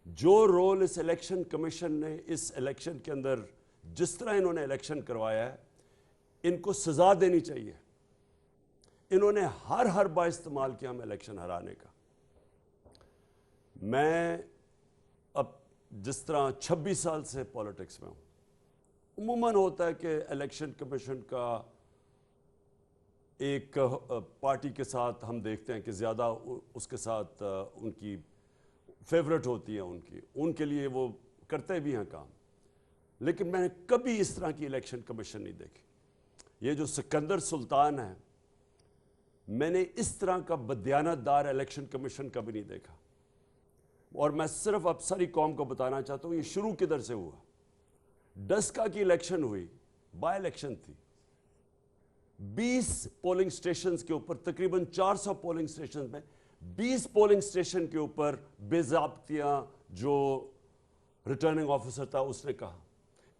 جو رول اس election commission نے اس election کے اندر جس طرح انہوں نے الیکشن کروایا ہے ان کو سزا دینی چاہیے. انہوں نے ہر با استعمال کیا ہم الیکشن ہرانے کا. میں اب جس طرح 26 سال سے پولیٹکس میں ہوں, عموماً ہوتا ہے کہ الیکشن کمیشن کا ایک پارٹی کے ساتھ ہم دیکھتے ہیں کہ زیادہ اس کے ساتھ ان کی فیورٹ ہوتی ہے, ان کے لیے وہ کرتے بھی ہیں کام. لیکن میں نے کبھی اس طرح کی الیکشن کمیشن نہیں دیکھی. یہ جو سکندر سلطان ہے, میں نے اس طرح کا بدیانت دار الیکشن کمیشن کبھی نہیں دیکھا. اور میں صرف اب ساری قوم کو بتانا چاہتا ہوں یہ شروع کدھر سے ہوا. ڈسکا کی الیکشن ہوئی, بائی الیکشن تھی, 20 پولنگ سٹیشنز کے اوپر, تقریباً 400 پولنگ سٹیشنز میں 20 پولنگ سٹیشن کے اوپر بے ضابطیاں جو ریٹرننگ آفیسر تھا اس نے کہا,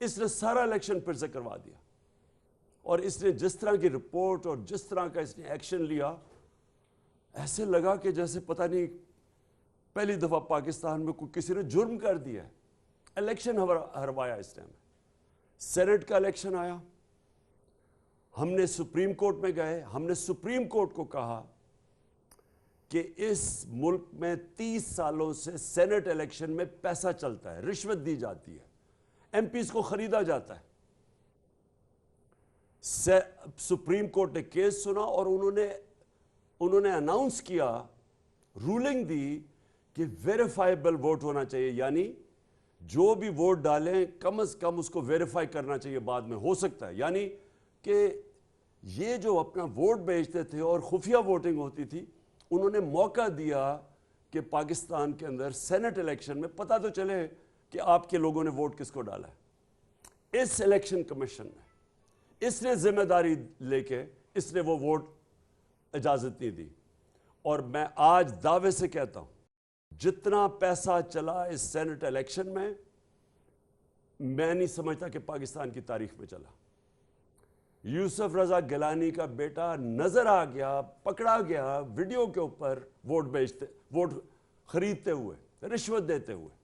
اس نے سارا الیکشن پھر سے کروا دیا. اور اس نے جس طرح کی رپورٹ اور جس طرح کا اس نے ایکشن لیا, ایسے لگا کہ جیسے پتہ نہیں پہلی دفعہ پاکستان میں کوئی کسی نے جرم کر دیا ہے. الیکشن ہروایا اس ٹائم. سینٹ کا الیکشن آیا, ہم نے سپریم کورٹ میں گئے, ہم نے سپریم کورٹ کو کہا کہ اس ملک میں 30 سالوں سے سینٹ الیکشن میں پیسہ چلتا ہے, رشوت دی جاتی ہے, ایم پیز کو خریدا جاتا ہے. سپریم کورٹ نے کیس سنا اور انہوں نے اناؤنس کیا, رولنگ دی کہ ویریفائیبل ووٹ ہونا چاہیے, یعنی جو بھی ووٹ ڈالیں کم از کم اس کو ویریفائی کرنا چاہیے, بعد میں ہو سکتا ہے. یعنی کہ یہ جو اپنا ووٹ بیچتے تھے اور خفیہ ووٹنگ ہوتی تھی, انہوں نے موقع دیا کہ پاکستان کے اندر سینٹ الیکشن میں پتہ تو چلے کہ آپ کے لوگوں نے ووٹ کس کو ڈالا ہے. اس الیکشن کمیشن نے, اس نے ذمہ داری لے کے اس نے وہ ووٹ اجازت نہیں دی. اور میں آج دعوے سے کہتا ہوں جتنا پیسہ چلا اس سینٹ الیکشن میں نہیں سمجھتا کہ پاکستان کی تاریخ میں چلا. یوسف رضا گیلانی کا بیٹا نظر آ گیا, پکڑا گیا ویڈیو کے اوپر ووٹ خریدتے ہوئے, رشوت دیتے ہوئے.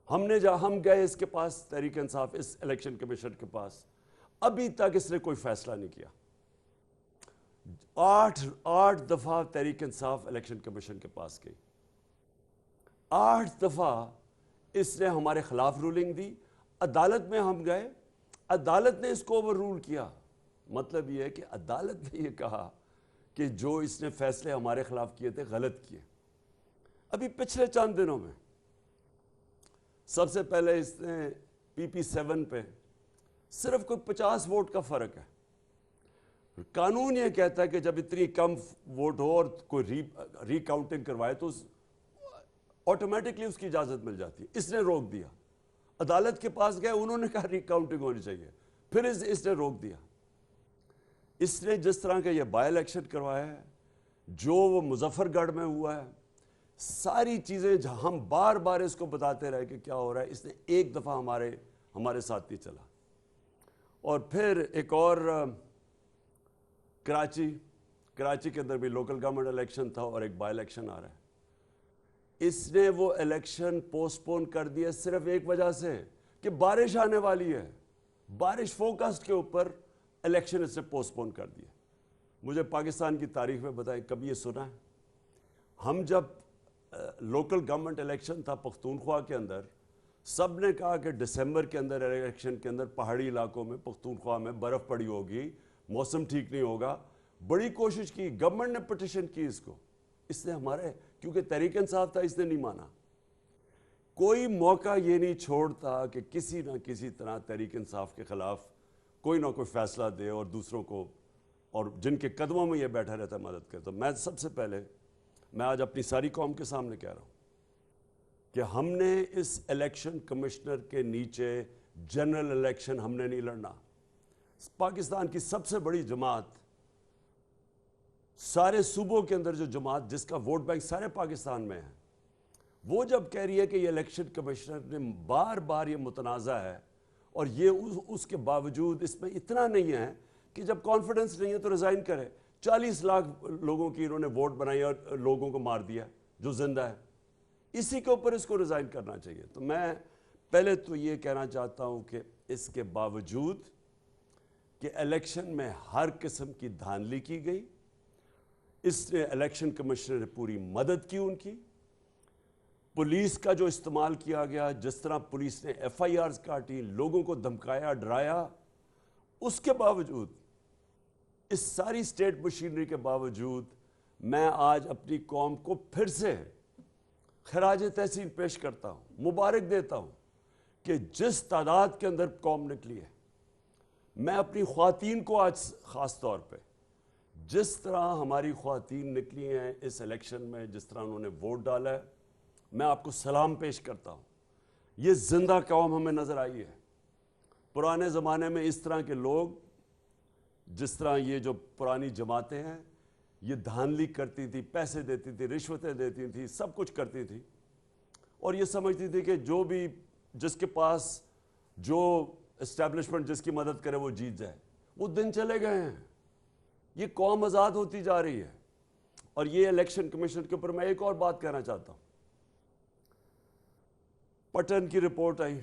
ہم گئے اس کے پاس, تحریک انصاف, اس الیکشن کمیشن کے پاس, ابھی تک اس نے کوئی فیصلہ نہیں کیا. 8 دفعہ تحریک انصاف الیکشن کمیشن کے پاس گئی, 8 دفعہ اس نے ہمارے خلاف رولنگ دی. عدالت میں ہم گئے, عدالت نے اس کو اوور رول کیا. مطلب یہ ہے کہ عدالت نے یہ کہا کہ جو اس نے فیصلے ہمارے خلاف کیے تھے غلط کیے. ابھی پچھلے چند دنوں میں سب سے پہلے اس نے PP7 پہ صرف کوئی 50 ووٹ کا فرق ہے. قانون یہ کہتا ہے کہ جب اتنی کم ووٹ ہو اور کوئی ری کاؤنٹنگ کروائے تو آٹومیٹکلی اس کی اجازت مل جاتی ہے. اس نے روک دیا. عدالت کے پاس گئے, انہوں نے کہا ری کاؤنٹنگ ہونی چاہیے, پھر اس نے روک دیا. اس نے جس طرح کا یہ بائی الیکشن کروایا ہے, جو وہ مظفر گڑھ میں ہوا ہے, ساری چیزیں ہم بار بار اس کو بتاتے رہے کہ کیا ہو رہا ہے, اس نے ایک دفعہ ہمارے ساتھ نہیں چلا. اور پھر ایک اور کراچی کے اندر بھی لوکل گورنمنٹ الیکشن تھا اور ایک بائی الیکشن آ رہا ہے. اس نے وہ الیکشن پوسٹ پون کر دیا صرف ایک وجہ سے کہ بارش آنے والی ہے. بارش فوکسڈ کے اوپر الیکشن اس نے پوسٹ پون کر دیا. مجھے پاکستان کی تاریخ میں بتائیں کبھی یہ سنا ہے؟ ہم جب لوکل گورنمنٹ الیکشن تھا پختونخوا کے اندر, سب نے کہا کہ دسمبر کے اندر الیکشن کے اندر پہاڑی علاقوں میں پختونخوا میں برف پڑی ہوگی, موسم ٹھیک نہیں ہوگا. بڑی کوشش کی, گورنمنٹ نے پٹیشن کی اس کو, اس نے کیونکہ تحریک انصاف تھا, اس نے نہیں مانا. کوئی موقع یہ نہیں چھوڑتا کہ کسی نہ کسی طرح تحریک انصاف کے خلاف کوئی نہ کوئی فیصلہ دے اور دوسروں کو, اور جن کے قدموں میں یہ بیٹھا رہتا ہے مدد کرے. تو میں سب سے پہلے میں آج اپنی ساری قوم کے سامنے کہہ رہا ہوں کہ ہم نے اس الیکشن کمشنر کے نیچے جنرل الیکشن ہم نے نہیں لڑنا. پاکستان کی سب سے بڑی جماعت, سارے صوبوں کے اندر جو جماعت جس کا ووٹ بینک سارے پاکستان میں ہے, وہ جب کہہ رہی ہے کہ یہ الیکشن کمشنر نے بار بار یہ متنازع ہے, اور یہ اس کے باوجود اس میں اتنا نہیں ہے کہ جب کانفیڈنس نہیں ہے تو ریزائن کرے. 40 لاکھ لوگوں کی انہوں نے ووٹ بنائی اور لوگوں کو مار دیا جو زندہ ہے. اسی کے اوپر اس کو ریزائن کرنا چاہیے. تو میں پہلے تو یہ کہنا چاہتا ہوں کہ اس کے باوجود کہ الیکشن میں ہر قسم کی دھاندلی کی گئی, اس نے الیکشن کمشنر نے پوری مدد کی ان کی, پولیس کا جو استعمال کیا گیا, جس طرح پولیس نے ایف آئی آرز کاٹی, لوگوں کو دھمکایا, ڈرایا, اس کے باوجود, اس ساری اسٹیٹ مشینری کے باوجود میں آج اپنی قوم کو پھر سے خراج تحسین پیش کرتا ہوں, مبارک دیتا ہوں کہ جس تعداد کے اندر قوم نکلی ہے. میں اپنی خواتین کو آج خاص طور پہ, جس طرح ہماری خواتین نکلی ہیں اس الیکشن میں, جس طرح انہوں نے ووٹ ڈالا ہے, میں آپ کو سلام پیش کرتا ہوں. یہ زندہ قوم ہمیں نظر آئی ہے. پرانے زمانے میں اس طرح کے لوگ, جس طرح یہ جو پرانی جماعتیں ہیں, یہ دھاندلی کرتی تھی, پیسے دیتی تھی, رشوتیں دیتی تھی, سب کچھ کرتی تھی, اور یہ سمجھتی تھی کہ جو بھی جس کے پاس جو اسٹیبلشمنٹ جس کی مدد کرے وہ جیت جائے. وہ دن چلے گئے ہیں. یہ قوم آزاد ہوتی جا رہی ہے. اور یہ الیکشن کمیشن کے اوپر میں ایک اور بات کہنا چاہتا ہوں. پٹن کی رپورٹ آئی.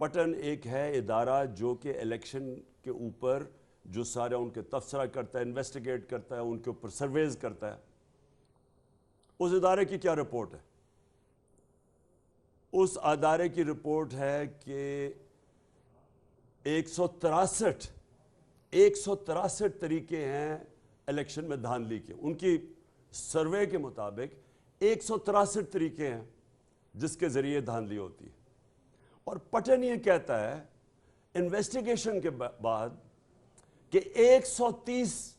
پٹن ایک ہے ادارہ جو کہ الیکشن کے اوپر جو سارے ان کے تبصرہ کرتا ہے, انویسٹیگیٹ کرتا ہے, ان کے اوپر سرویز کرتا ہے. اس ادارے کی کیا رپورٹ ہے؟ اس ادارے کی رپورٹ ہے کہ 163 طریقے ہیں الیکشن میں دھاندلی کے. ان کی سروے کے مطابق 163 طریقے ہیں جس کے ذریعے دھاندلی ہوتی ہے. اور پٹن یہ کہتا ہے انویسٹیگیشن کے بعد کہ 130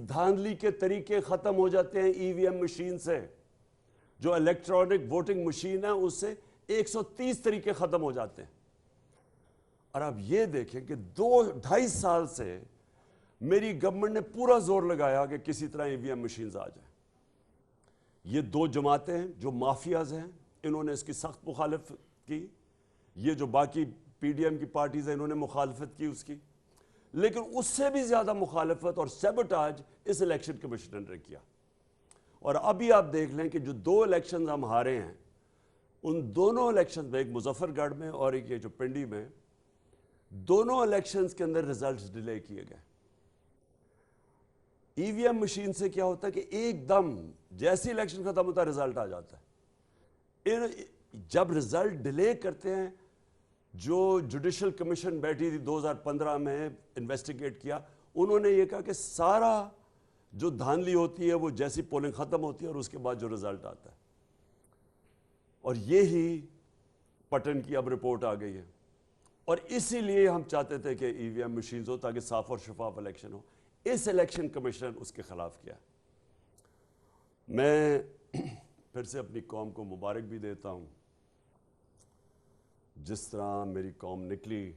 دھاندلی کے طریقے ختم ہو جاتے ہیں ای وی ایم مشین سے. جو الیکٹرانک ووٹنگ مشین ہے اس سے 130 طریقے ختم ہو جاتے ہیں. اور آپ یہ دیکھیں کہ 2-2.5 سال سے میری گورنمنٹ نے پورا زور لگایا کہ کسی طرح ای وی ایم مشینز آ جائیں. یہ دو جماعتیں ہیں جو مافیاز ہیں, انہوں نے اس کی سخت مخالفت کی. یہ جو باقی پی ڈی ایم کی پارٹیز ہیں انہوں نے مخالفت کی اس کی. لیکن اس سے بھی زیادہ مخالفت اور سیبوٹاج اس الیکشن کمیشنر نے کیا. اور ابھی آپ دیکھ لیں کہ جو 2 الیکشنز ہم ہارے ہیں, ان دونوں الیکشنز میں, ایک مظفر گڑھ میں اور ایک یہ جو پنڈی میں, دونوں الیکشنز کے اندر ریزلٹس ڈیلے کیے گئے. ای وی ایم مشین سے کیا ہوتا ہے کہ ایک دم جیسی الیکشن ختم ہوتا ہے رزلٹ آ جاتا ہے. جب رزلٹ ڈیلے کرتے ہیں, جو جوڈیشل کمیشن بیٹھی تھی 2015 میں انویسٹیگیٹ کیا, انہوں نے یہ کہا کہ سارا جو دھاندلی ہوتی ہے وہ جیسی پولنگ ختم ہوتی ہے اور اس کے بعد جو رزلٹ آتا ہے. اور یہی پٹن کی اب رپورٹ آ گئی ہے. اور اسی لیے ہم چاہتے تھے کہ ای وی ایم مشینز ہو تاکہ صاف اور شفاف الیکشن ہو. اس الیکشن کمیشن اس کے خلاف کیا. میں پھر سے اپنی قوم کو مبارک بھی دیتا ہوں. جس طرح میری قوم نکلی,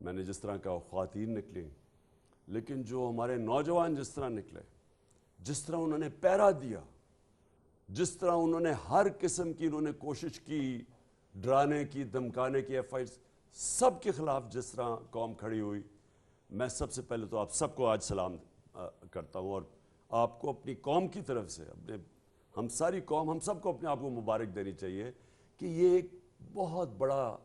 میں نے جس طرح کہا خواتین نکلی, لیکن جو ہمارے نوجوان جس طرح نکلے, جس طرح انہوں نے پیرا دیا, جس طرح انہوں نے ہر قسم کی انہوں نے کوشش کی ڈرانے کی, دھمکانے کی, ایف آئی سب کے خلاف جس طرح قوم کھڑی ہوئی, میں سب سے پہلے تو آپ سب کو آج سلام کرتا ہوں. اور آپ کو اپنی قوم کی طرف سے, ہم ساری قوم, ہم سب کو اپنے آپ کو مبارک دینی چاہیے کہ یہ ایک بہت بڑا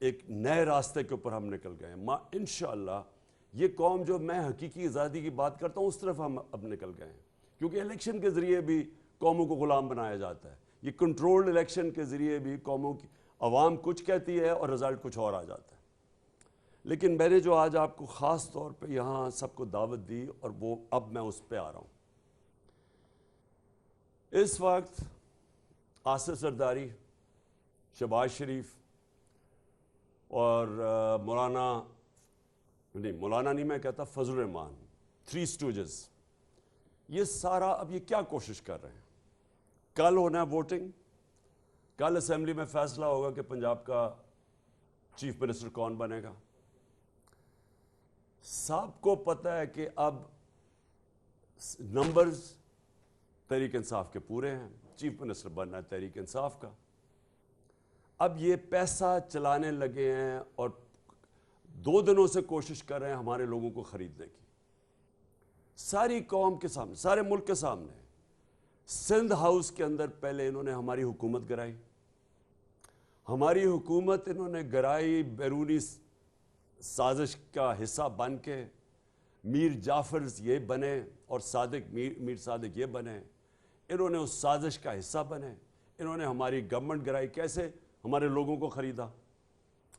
ایک نئے راستے کے اوپر ہم نکل گئے ہیں. انشاءاللہ یہ قوم, جو میں حقیقی آزادی کی بات کرتا ہوں, اس طرف ہم اب نکل گئے ہیں. کیونکہ الیکشن کے ذریعے بھی قوموں کو غلام بنایا جاتا ہے. یہ کنٹرولڈ الیکشن کے ذریعے بھی قوموں کی عوام کچھ کہتی ہے اور رزلٹ کچھ اور آ جاتا ہے. لیکن میں نے جو آج آپ کو خاص طور پہ یہاں سب کو دعوت دی, اور وہ اب میں اس پہ آ رہا ہوں. اس وقت آصف زرداری, شہباز شریف اور مولانا نہیں میں کہتا, فضل الرحمان, 3 اسٹوجز, یہ سارا اب یہ کیا کوشش کر رہے ہیں. کل ہونا ہے ووٹنگ, کل اسمبلی میں فیصلہ ہوگا کہ پنجاب کا چیف منسٹر کون بنے گا. سب کو پتہ ہے کہ اب نمبرز تحریک انصاف کے پورے ہیں, چیف منسٹر بننا ہے تحریک انصاف کا. اب یہ پیسہ چلانے لگے ہیں اور 2 دنوں سے کوشش کر رہے ہیں ہمارے لوگوں کو خریدنے کی. ساری قوم کے سامنے, سارے ملک کے سامنے سندھ ہاؤس کے اندر پہلے انہوں نے ہماری حکومت گرائی. ہماری حکومت انہوں نے گرائی بیرونی سازش کا حصہ بن کے. میر جعفر یہ بنے اور میر صادق یہ بنے. انہوں نے اس سازش کا حصہ بنے. انہوں نے ہماری گورنمنٹ گرائی. کیسے؟ ہمارے لوگوں کو خریدا.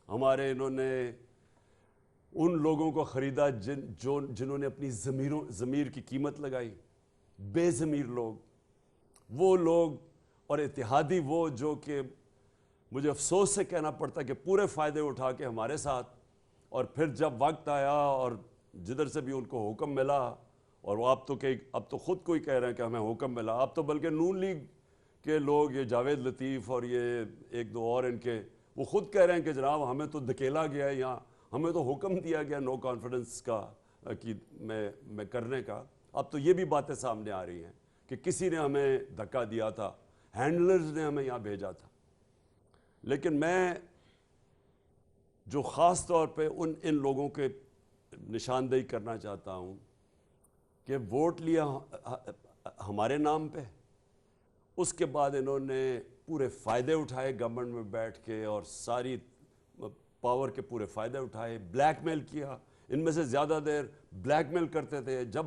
انہوں نے ان لوگوں کو خریدا جنہوں نے اپنی ضمیر کی قیمت لگائی. بے ضمیر لوگ، وہ لوگ اور اتحادی وہ جو کہ مجھے افسوس سے کہنا پڑتا کہ پورے فائدے اٹھا کے ہمارے ساتھ، اور پھر جب وقت آیا اور جدھر سے بھی ان کو حکم ملا، اور وہ اب تو خود کوئی کہہ رہے ہیں کہ ہمیں حکم ملا. اب تو بلکہ نون لیگ کے لوگ، یہ جاوید لطیف اور یہ ایک دو اور ان کے، وہ خود کہہ رہے ہیں کہ جناب ہمیں تو دھکیلا گیا ہے، یہاں ہمیں تو حکم دیا گیا نو کانفیڈنس کا میں کرنے کا. اب تو یہ بھی باتیں سامنے آ رہی ہیں کہ کسی نے ہمیں دھکا دیا تھا، ہینڈلرز نے ہمیں یہاں بھیجا تھا. لیکن میں جو خاص طور پہ ان لوگوں کے نشاندہی کرنا چاہتا ہوں کہ ووٹ لیا ہمارے نام پہ، اس کے بعد انہوں نے پورے فائدے اٹھائے گورنمنٹ میں بیٹھ کے، اور ساری پاور کے پورے فائدے اٹھائے. بلیک میل کیا. ان میں سے زیادہ دیر بلیک میل کرتے تھے. جب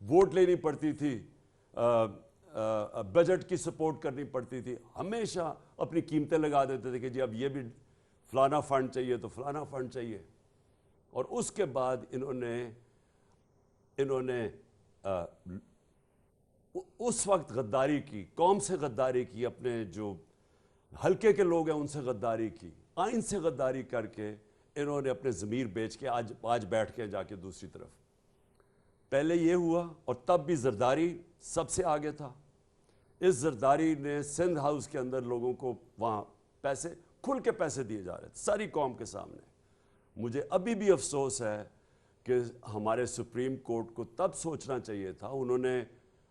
ووٹ لینی پڑتی تھی، بجٹ کی سپورٹ کرنی پڑتی تھی، ہمیشہ اپنی قیمتیں لگا دیتے تھے کہ جی اب یہ بھی فلانا فنڈ چاہیے تو فلانا فنڈ چاہیے. اور اس کے بعد انہوں نے اس وقت غداری کی، قوم سے غداری کی، اپنے جو حلقے کے لوگ ہیں ان سے غداری کی، آئین سے غداری کر کے انہوں نے اپنے ضمیر بیچ کے آج بیٹھ کے جا کے دوسری طرف. پہلے یہ ہوا، اور تب بھی زرداری سب سے آگے تھا. اس زرداری نے سندھ ہاؤس کے اندر لوگوں کو وہاں پیسے کھل کے پیسے دیے جا رہے تھے ساری قوم کے سامنے. مجھے ابھی بھی افسوس ہے کہ ہمارے سپریم کورٹ کو تب سوچنا چاہیے تھا. انہوں نے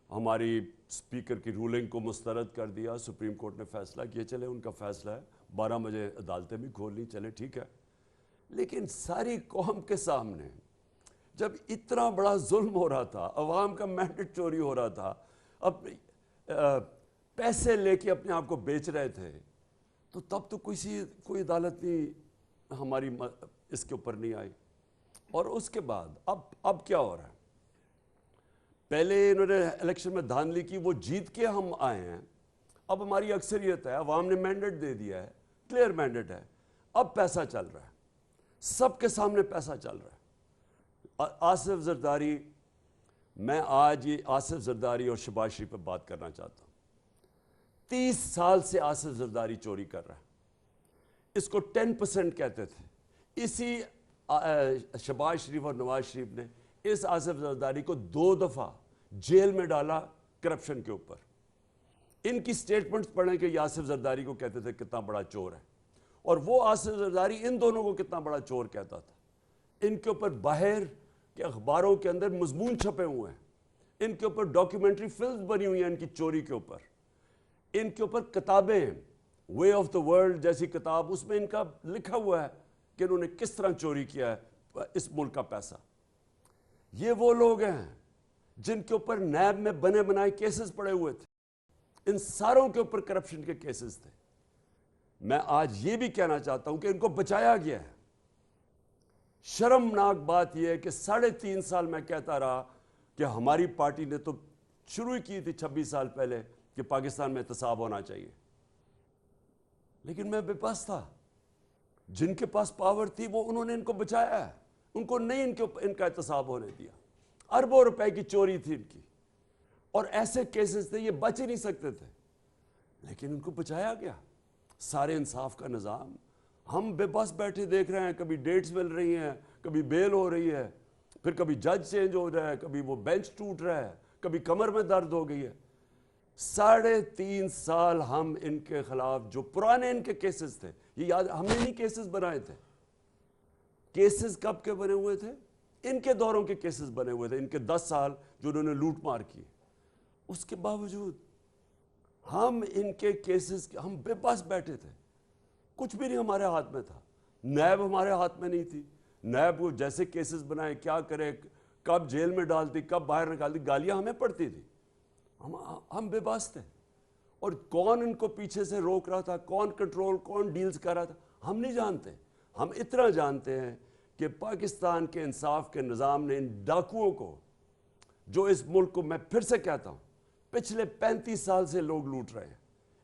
ہماری اسپیکر کی رولنگ کو مسترد کر دیا. سپریم کورٹ نے فیصلہ کیا، چلے ان کا فیصلہ ہے، 12 بجے عدالتیں بھی کھول لیں، چلے ٹھیک ہے. لیکن ساری قوم کے سامنے جب اتنا بڑا ظلم ہو رہا تھا، عوام کا مینڈیٹ چوری ہو رہا تھا، اب پیسے لے کے اپنے آپ کو بیچ رہے تھے، تو تب تو کوئی عدالت نہیں ہماری اس کے اوپر نہیں آئی. اور اس کے بعد اب کیا ہو رہا ہے؟ پہلے انہوں نے الیکشن میں دھاندلی کی، وہ جیت کے ہم آئے ہیں، اب ہماری اکثریت ہے، عوام نے مینڈیٹ دے دیا ہے، کلیئر مینڈیٹ ہے. اب پیسہ چل رہا ہے، سب کے سامنے پیسہ چل رہا ہے. آصف زرداری، میں آج یہ آصف زرداری اور شہباز شریف پہ بات کرنا چاہتا ہوں. 30 سال سے آصف زرداری چوری کر رہا ہے. اس کو 10% کہتے تھے. اسی شہباز شریف اور نواز شریف نے اس آصف زرداری کو 2 دفعہ جیل میں ڈالا کرپشن کے اوپر. ان کی سٹیٹمنٹس پڑھیں کہ یہ آصف زرداری کو کہتے تھے کتنا بڑا چور ہے، اور وہ آصف زرداری ان دونوں کو کتنا بڑا چور کہتا تھا. ان کے اوپر باہر کے اخباروں کے اندر مضمون چھپے ہوئے ہیں، ان کے اوپر ڈاکیومنٹری فلمز بنی ہوئی ہیں ان کی چوری کے اوپر، ان کے اوپر کتابیں ہیں. وے آف دا ورلڈ جیسی کتاب، اس میں ان کا لکھا ہوا ہے کہ انہوں نے کس طرح چوری کیا ہے اس ملک کا پیسہ. یہ وہ لوگ ہیں جن کے اوپر نیب میں بنے بنائے کیسز پڑے ہوئے تھے. ان ساروں کے اوپر کرپشن کے کیسز تھے. میں آج یہ بھی کہنا چاہتا ہوں کہ ان کو بچایا گیا ہے. شرمناک بات یہ ہے کہ 3.5 سال میں کہتا رہا کہ ہماری پارٹی نے تو شروع ہی کی تھی 26 سال پہلے کہ پاکستان میں احتساب ہونا چاہیے، لیکن میں بے بس تھا. جن کے پاس پاور تھی وہ انہوں نے ان کو بچایا ہے، ان کو نہیں ان کا احتساب ہونے دیا. اربوں روپے کی چوری تھی ان کی، اور ایسے کیسز تھے یہ بچ ہی نہیں سکتے تھے، لیکن ان کو بچایا گیا. سارے انصاف کا نظام، ہم بے بس بیٹھے دیکھ رہے ہیں. کبھی ڈیٹس مل رہی ہیں، کبھی بیل ہو رہی ہے، پھر کبھی جج چینج ہو رہا ہے، کبھی وہ بینچ ٹوٹ رہا ہے، کبھی کمر میں درد ہو گئی ہے. 3.5 سال ہم ان کے خلاف جو پرانے ان کے کیسز تھے، یہ یاد، ہم نے نہیں کیسز بنائے تھے. کیسز کب کے بنے ہوئے تھے؟ ان کے دوروں کے کیسز بنے ہوئے تھے، ان کے 10 سال جو انہوں نے لوٹ مار کی. اس کے باوجود ہم ان کے کیسز، ہم بے بس بیٹھے تھے. کچھ بھی نہیں ہمارے ہاتھ میں تھا. نیب ہمارے ہاتھ میں نہیں تھی. نیب کو جیسے کیسز بنائے، کیا کرے، کب جیل میں ڈالتی، کب باہر نکالتی، گالیاں ہمیں پڑتی تھی. ہم بے بس تھے. اور کون ان کو پیچھے سے روک رہا تھا, کون کنٹرول, کون ڈیلز کر رہا تھا, ہم نہیں جانتے. ہم اتنا جانتے ہیں کہ پاکستان کے انصاف کے نظام نے ان ڈاکوؤں کو, جو اس ملک کو, میں پھر سے کہتا ہوں, پچھلے 35 سال سے لوگ لوٹ رہے ہیں,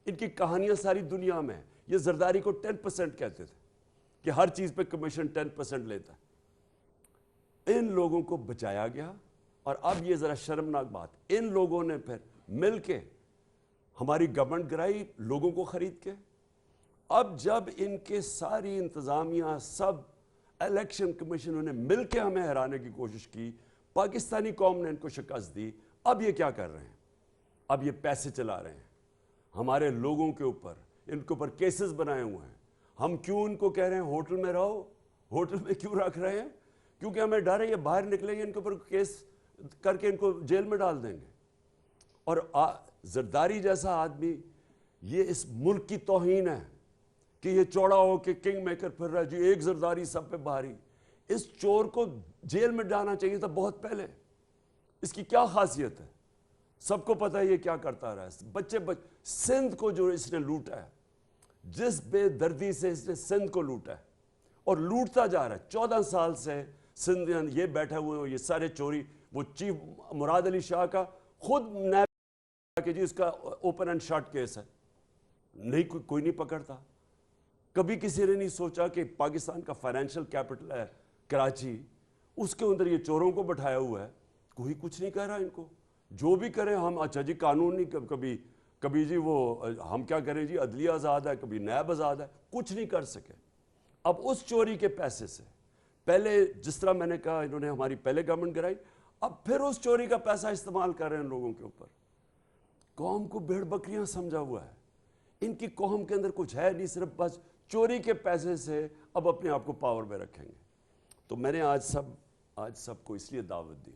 ان کی کہانیاں ساری دنیا میں ہیں. یہ زرداری کو 10% کہتے تھے کہ ہر چیز پہ کمیشن 10% لیتا ہے. ان لوگوں کو بچایا گیا. اور اب یہ ذرا شرمناک بات, ان لوگوں نے پھر مل کے ہماری گورنمنٹ گرائی لوگوں کو خرید کے. اب جب ان کے ساری انتظامیہ, سب الیکشن کمیشنوں نے مل کے ہمیں ہرانے کی کوشش کی, پاکستانی قوم نے ان کو شکست دی. اب یہ کیا کر رہے ہیں؟ اب یہ پیسے چلا رہے ہیں ہمارے لوگوں کے اوپر, ان کے اوپر کیسز بنائے ہوئے ہیں. ہم کیوں ان کو کہہ رہے ہیں ہوٹل میں رہو؟ ہوٹل میں کیوں رکھ رہے ہیں؟ کیونکہ ہمیں ڈر ہے یہ باہر نکلیں گے, ان کے اوپر کیس کر کے ان کو جیل میں ڈال دیں گے. اور زرداری جیسا آدمی, یہ اس ملک کی توہین ہے کہ یہ چوڑا ہو کے کنگ میکر پھر رہا ہے, جی ایک زرداری سب پہ بھاری. اس چور کو جیل میں ڈالنا چاہیے تھا بہت پہلے. اس کی کیا خاصیت ہے؟ سب کو پتہ ہے یہ کیا کرتا رہا ہے. بچے سندھ کو جو اس نے لوٹا ہے, جس بے دردی سے اس نے سندھ کو لوٹا ہے اور لوٹتا جا رہا ہے. 14 سال سے سندھ یہ بیٹھے ہوئے ہیں, یہ سارے چوری. وہ چیف مراد علی شاہ کا خود نیب کہ جی اس کا اوپن اینڈ شٹ کیس ہے, نہیں کوئی نہیں پکڑتا. کبھی کسی نے نہیں سوچا کہ پاکستان کا فائنینشیل کیپٹل ہے کراچی, اس کے اندر یہ چوروں کو بٹھایا ہوا ہے, کوئی کچھ نہیں کہہ رہا ان کو. جو بھی کریں ہم, اچھا جی قانون نہیں, کبھی جی وہ ہم کیا کریں جی عدلیہ آزاد ہے, کبھی نیب آزاد ہے, کچھ نہیں کر سکے. اب اس چوری کے پیسے سے پہلے جس طرح میں نے کہا انہوں نے ہماری پہلے گورنمنٹ گرائی, اب پھر اس چوری کا پیسہ استعمال کر رہے ہیں ان لوگوں کے اوپر. قوم کو بھیڑ بکریاں سمجھا ہوا ہے. ان کی قوم کے اندر کچھ ہے نہیں, صرف بس چوری کے پیسے سے اب اپنے آپ کو پاور میں رکھیں گے. تو میں نے آج سب کو اس لیے دعوت دی,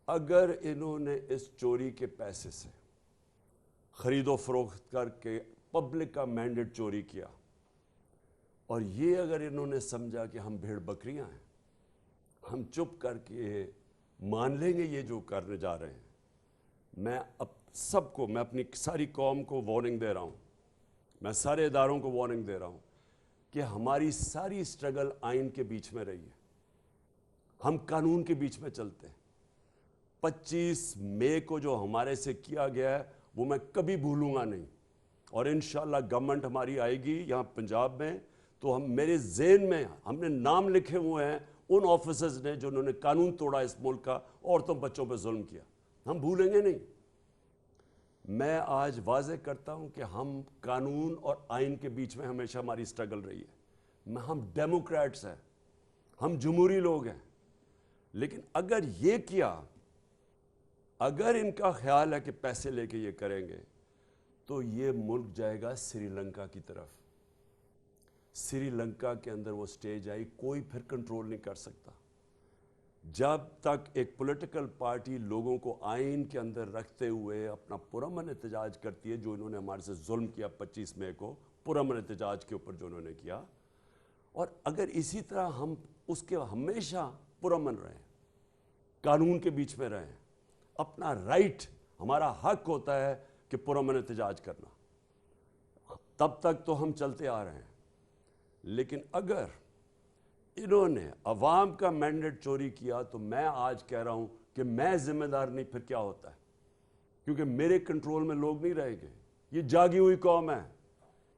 اگر انہوں نے اس چوری کے پیسے سے خرید و فروخت کر کے پبلک کا مینڈیٹ چوری کیا, اور یہ اگر انہوں نے سمجھا کہ ہم بھیڑ بکریاں ہیں, ہم چپ کر کے مان لیں گے یہ جو کرنے جا رہے ہیں, میں اب سب کو, میں اپنی ساری قوم کو وارننگ دے رہا ہوں, میں سارے اداروں کو وارننگ دے رہا ہوں کہ ہماری ساری اسٹرگل آئین کے بیچ میں رہی ہے, ہم قانون کے بیچ میں چلتے ہیں. 25 مئی کو جو ہمارے سے کیا گیا ہے وہ میں کبھی بھولوں گا نہیں, اور انشاءاللہ گورنمنٹ ہماری آئے گی یہاں پنجاب میں, تو میرے ذہن میں ہم نے نام لکھے ہوئے ہیں ان آفیسرز نے جو انہوں نے قانون توڑا اس ملک کا, عورتوں بچوں پہ ظلم کیا, ہم بھولیں گے نہیں. میں آج واضح کرتا ہوں کہ ہم قانون اور آئین کے بیچ میں ہمیشہ ہماری اسٹرگل رہی ہے. ہم ڈیموکریٹس ہیں, ہم جمہوری لوگ ہیں, لیکن اگر یہ کیا, اگر ان کا خیال ہے کہ پیسے لے کے یہ کریں گے, تو یہ ملک جائے گا سری لنکا کی طرف. سری لنکا کے اندر وہ سٹیج آئی, کوئی پھر کنٹرول نہیں کر سکتا. جب تک ایک پولیٹیکل پارٹی لوگوں کو آئین کے اندر رکھتے ہوئے اپنا پرامن احتجاج کرتی ہے, جو انہوں نے ہمارے سے ظلم کیا 25 مئی کو پرامن احتجاج کے اوپر جو انہوں نے کیا, اور اگر اسی طرح ہم اس کے ہمیشہ پرامن رہیں, قانون کے بیچ میں رہیں, اپنا رائٹ, ہمارا حق ہوتا ہے کہ پرامن احتجاج کرنا, تب تک تو ہم چلتے آ رہے ہیں. لیکن اگر انہوں نے عوام کا مینڈیٹ چوری کیا, تو میں آج کہہ رہا ہوں کہ میں ذمہ دار نہیں, پھر کیا ہوتا ہے, کیونکہ میرے کنٹرول میں لوگ نہیں رہیں گے. یہ جاگی ہوئی قوم ہے.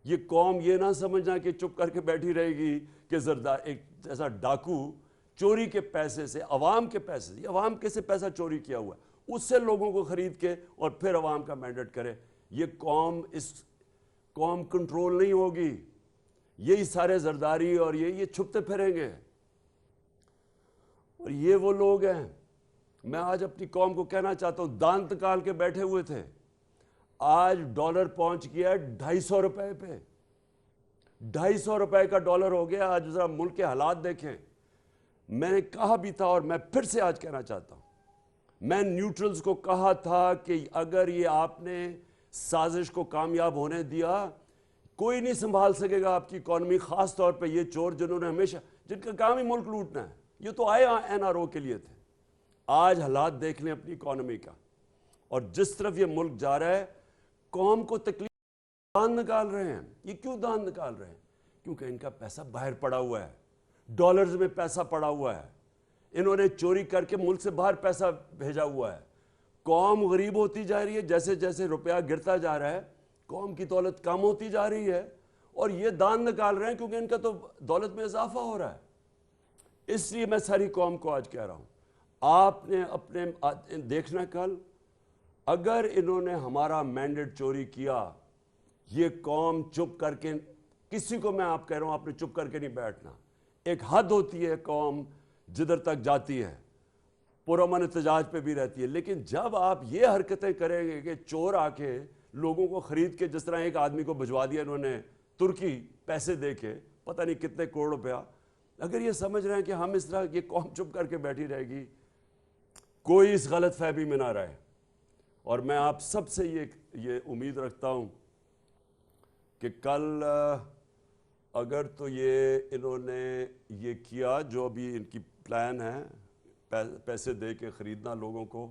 یہ قوم یہ نہ سمجھنا کہ چپ کر کے بیٹھی رہے گی کہ ایک ایسا ڈاکو چوری کے پیسے سے, عوام کے پیسے سے, عوام کے سے پیسہ چوری کیا ہوا ہے, اس سے لوگوں کو خرید کے اور پھر عوام کا مینڈیٹ کرے. یہ قوم کنٹرول نہیں ہوگی. یہی سارے زرداری اور یہ چھپتے پھریں گے, اور یہ وہ لوگ ہیں. میں آج اپنی قوم کو کہنا چاہتا ہوں, دانت نکال کے بیٹھے ہوئے تھے, آج ڈالر پہنچ گیا ہے 250 روپے پہ. 250 روپے کا ڈالر ہو گیا. آج ذرا ملک کے حالات دیکھیں. میں نے کہا بھی تھا اور میں پھر سے آج کہنا چاہتا ہوں, میں نیوٹرلز کو کہا تھا کہ اگر یہ آپ نے سازش کو کامیاب ہونے دیا, کوئی نہیں سنبھال سکے گا آپ کی اکانومی, خاص طور پہ یہ چور جنہوں نے ہمیشہ, جن کا کام ہی ملک لوٹنا ہے. یہ تو آئے این آر او کے لیے تھے, آج حالات دیکھ لیں اپنی اکانومی کا، اور جس طرف یہ ملک جا رہا ہے، قوم کو تکلیف دان نکال رہے ہیں۔ یہ کیوں دان نکال رہے ہیں؟ کیونکہ ان کا پیسہ باہر پڑا ہوا ہے، ڈالرز میں پیسہ پڑا ہوا ہے، انہوں نے چوری کر کے ملک سے باہر پیسہ بھیجا ہوا ہے۔ قوم غریب ہوتی جا رہی ہے، جیسے جیسے روپیہ گرتا جا رہا ہے قوم کی دولت کم ہوتی جا رہی ہے، اور یہ دان نکال رہے ہیں کیونکہ ان کا تو دولت میں اضافہ ہو رہا ہے۔ اس لیے میں ساری قوم کو آج کہہ رہا ہوں، آپ نے اپنے دیکھنا کل اگر انہوں نے ہمارا مینڈیٹ چوری کیا، یہ قوم چپ کر کے، کسی کو میں آپ کہہ رہا ہوں آپ نے چپ کر کے نہیں بیٹھنا۔ ایک حد ہوتی ہے قوم جدھر تک جاتی ہے، پرامن احتجاج پہ بھی رہتی ہے، لیکن جب آپ یہ حرکتیں کریں گے کہ چور آ کے لوگوں کو خرید کے، جس طرح ایک آدمی کو بھجوا دیا انہوں نے ترکی پیسے دے کے پتہ نہیں کتنے کروڑ روپیہ، اگر یہ سمجھ رہے ہیں کہ ہم اس طرح یہ قوم چپ کر کے بیٹھی رہے گی، کوئی اس غلط فہمی میں نہ رہے۔ اور میں آپ سب سے یہ امید رکھتا ہوں کہ کل اگر تو یہ انہوں نے یہ کیا جو ابھی ان کی پلان ہے پیسے دے کے خریدنا لوگوں کو،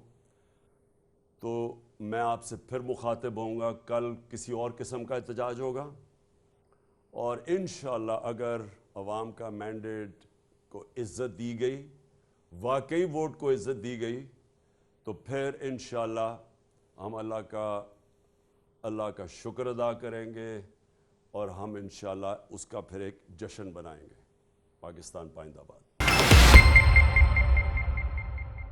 تو میں آپ سے پھر مخاطب ہوں گا، کل کسی اور قسم کا احتجاج ہوگا، اور انشاءاللہ اگر عوام کا مینڈیٹ کو عزت دی گئی، واقعی ووٹ کو عزت دی گئی، تو پھر انشاءاللہ ہم اللہ کا شکر ادا کریں گے، اور ہم انشاءاللہ اس کا پھر ایک جشن بنائیں گے۔ پاکستان پائندہ باد۔